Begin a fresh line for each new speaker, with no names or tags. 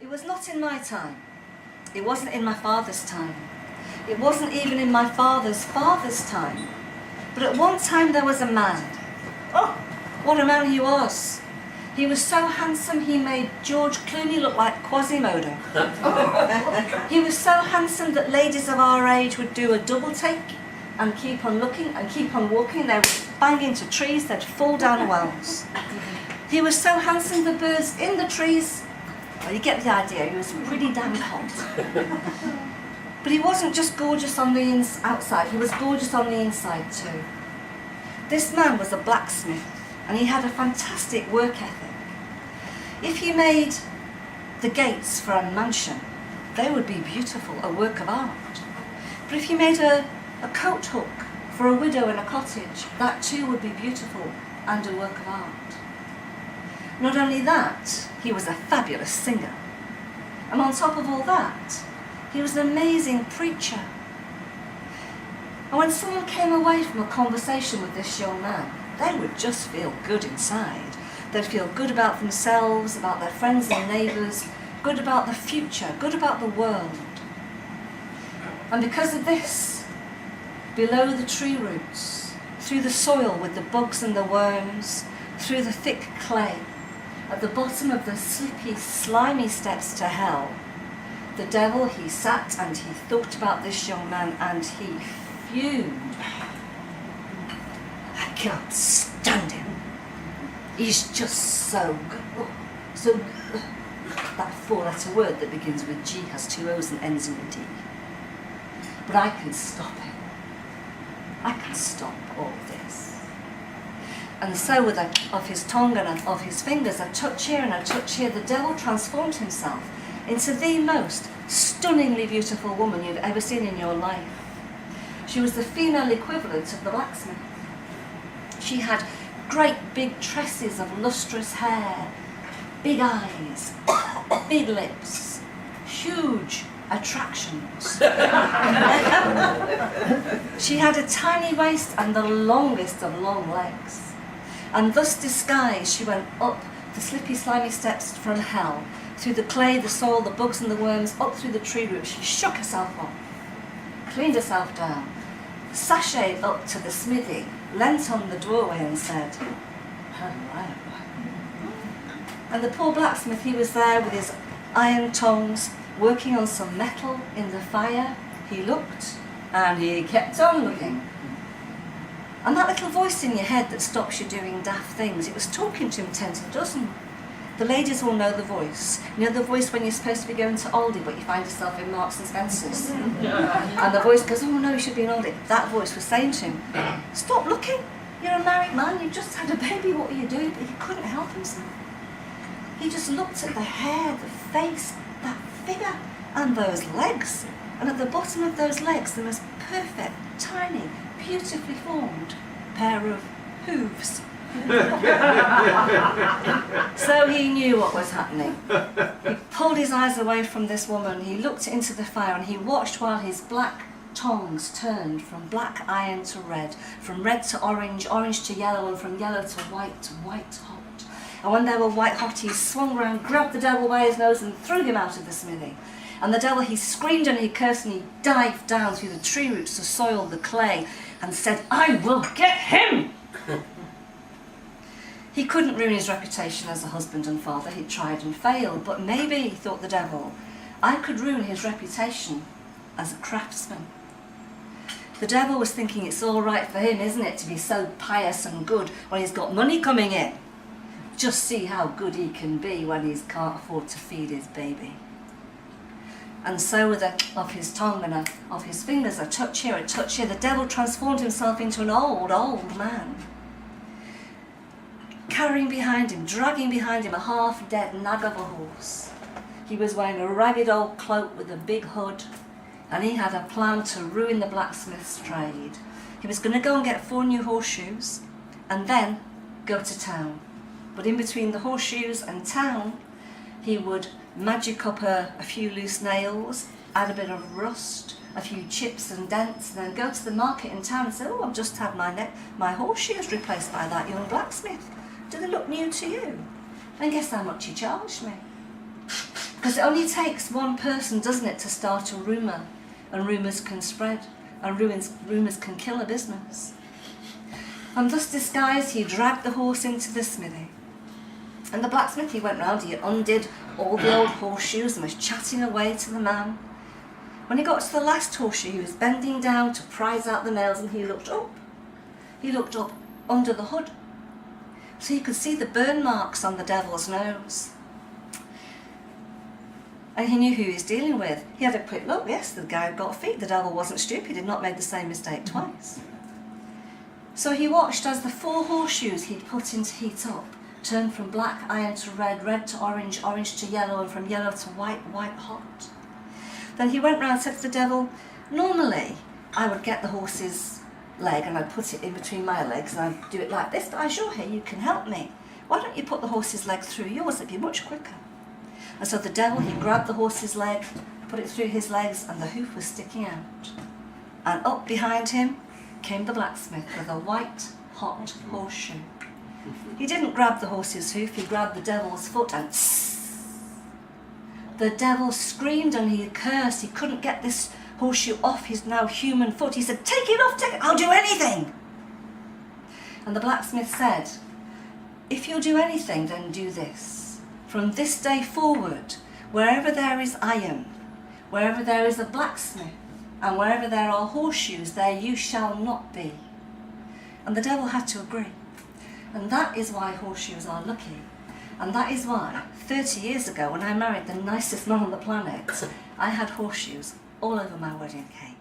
It was not in my time. It wasn't in my father's time. It wasn't even in my father's father's time. But at one time there was a man. Oh, what a man he was. He was so handsome he made George Clooney look like Quasimodo. He was so handsome that ladies of our age would do a double take and keep on looking and keep on walking. They would bang into trees, they'd fall down wells. He was so handsome the birds in the trees, well, you get the idea, he was pretty damn hot. But he wasn't just gorgeous on the outside, he was gorgeous on the inside too. This man was a blacksmith and he had a fantastic work ethic. If you made the gates for a mansion, they would be beautiful, a work of art. But if you made a coat hook for a widow in a cottage, that too would be beautiful and a work of art. Not only that, he was a fabulous singer. And on top of all that, he was an amazing preacher. And when someone came away from a conversation with this young man, they would just feel good inside. They'd feel good about themselves, about their friends and neighbours, good about the future, good about the world. And because of this, below the tree roots, through the soil with the bugs and the worms, through the thick clay, at the bottom of the slippy, slimy steps to hell, the devil, he sat and he thought about this young man and he fumed. I can't stand him. He's just so good. So that four-letter word that begins with G has two O's and ends in a D. But I can stop him. I can stop all this. And so with of his tongue and of his fingers, a touch here and a touch here, the devil transformed himself into the most stunningly beautiful woman you've ever seen in your life. She was the female equivalent of the blacksmith. She had great big tresses of lustrous hair, big eyes, big lips, huge attractions. She had a tiny waist and the longest of long legs. And thus disguised, she went up the slippy, slimy steps from hell, through the clay, the soil, the bugs and the worms, up through the tree roots. She shook herself off, cleaned herself down, sashayed up to the smithy, leant on the doorway and said, "Hello." And the poor blacksmith, he was there with his iron tongs, working on some metal in the fire. He looked, and he kept on looking. And that little voice in your head that stops you doing daft things, it was talking to him 10 to a dozen. The ladies all know the voice. You know the voice when you're supposed to be going to Aldi, but you find yourself in Marks and Spencer's. And the voice goes, "Oh no, you should be in Aldi." That voice was saying to him, "Stop looking. You're a married man, you've just had a baby, what are you doing?" But he couldn't help himself. He just looked at the hair, the face, that figure, and those legs. And at the bottom of those legs, the most perfect, tiny, beautifully formed pair of hooves. So he knew what was happening. He pulled his eyes away from this woman, he looked into the fire and he watched while his black tongs turned from black iron to red, from red to orange, orange to yellow, and from yellow to white hot. And when they were white hot, he swung round, grabbed the devil by his nose and threw him out of the smithy. And the devil, he screamed and he cursed and he dived down through the tree roots, the soil, the clay, and said, "I will get him!" He couldn't ruin his reputation as a husband and father. He tried and failed, but maybe, thought the devil, I could ruin his reputation as a craftsman. The devil was thinking it's all right for him, isn't it, to be so pious and good when he's got money coming in. Just see how good he can be when he can't afford to feed his baby. And so with of his tongue and of his fingers, a touch here, the devil transformed himself into an old man, carrying behind him, dragging behind him a half-dead nag of a horse. He was wearing a ragged old cloak with a big hood, and he had a plan to ruin the blacksmith's trade. He was going to go and get 4 new horseshoes, and then go to town. But in between the horseshoes and town, he would magic up a few loose nails, add a bit of rust, a few chips and dents, and then go to the market in town and say, "Oh, I've just had my horseshoes replaced by that young blacksmith. Do they look new to you? And guess how much he charged me?" Because it only takes one person, doesn't it, to start a rumour, and rumours can spread, and rumours can kill a business. And thus disguised, he dragged the horse into the smithy. And the blacksmith, he went round, he undid all the old horseshoes and was chatting away to the man. When he got to the last horseshoe, he was bending down to prise out the nails, and he looked up. He looked up under the hood, so he could see the burn marks on the devil's nose. And he knew who he was dealing with. He had a quick look. Yes, the guy had got feet. The devil wasn't stupid. He had not made the same mistake twice. So he watched as the 4 horseshoes he'd put in to heat up turned from black iron to red, red to orange, orange to yellow, and from yellow to white, white hot. Then he went round and said to the devil, normally I would get the horse's leg and I'd put it in between my legs and I'd do it like this, but as you're here, you can help me. Why don't you put the horse's leg through yours? It'd be much quicker. And so the devil, he grabbed the horse's leg, put it through his legs, and the hoof was sticking out. And up behind him came the blacksmith with a white, hot horseshoe. He didn't grab the horse's hoof, he grabbed the devil's foot, and the devil screamed and he cursed. He couldn't get this horseshoe off his now human foot. He said, take it off, take it, I'll do anything. And the blacksmith said, if you'll do anything, then do this. From this day forward, wherever there is iron, wherever there is a blacksmith, and wherever there are horseshoes, there you shall not be. And the devil had to agree. And that is why horseshoes are lucky. And that is why, 30 years ago, when I married the nicest man on the planet, I had horseshoes all over my wedding cake.